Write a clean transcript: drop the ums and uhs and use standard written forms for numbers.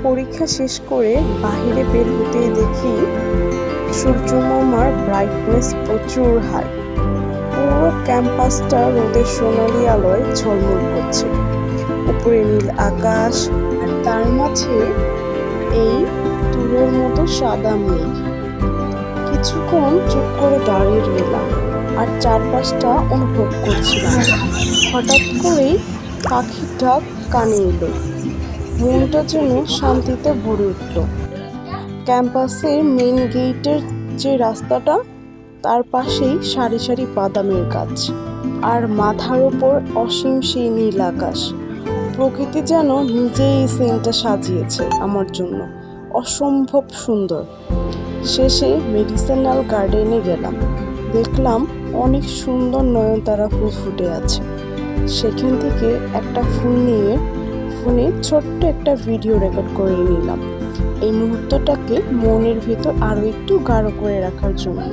পরীক্ষা শেষ করে বাহিরে বের হতেই দেখি সূর্যমামার ব্রাইটনেস প্রচুর হাই। পুরো ক্যাম্পাসটা রোদের সোনালি আলোয় ঝলমল করছে। উপরে নীল আকাশ, আর তার মাঝে এই তুলোর মতো সাদা মেঘ। কিছুক্ষণ চুপ করে দাঁড়িয়ে রইলাম আর চারপাশটা অনুভব করছিলাম। হঠাৎ করেই পাখির ডাক কানে এলো। মনটা যেন শান্তিতে ভরে উঠল। ক্যাম্পাসের মেইন গেটের যে রাস্তাটা, তার পাশেই সারি সারি বাদামের গাছ, আর মাথার ওপর অসীম সেই নীল আকাশ। প্রকৃতি যেন নিজেই এই সিনটা সাজিয়েছে আমার জন্য। অসম্ভব সুন্দর। শেষে মেডিসিনাল গার্ডেনে গেলাম। দেখলাম অনেক সুন্দর নয়নতারা ফুল ফুটে আছে। সেখান থেকে একটা ফুল নিয়ে ফোনে ছোট্ট একটা ভিডিও রেকর্ড করে নিলাম, এই মুহূর্তটাকে মনের ভেতর আরো একটু গাঢ় করে রাখার জন্য।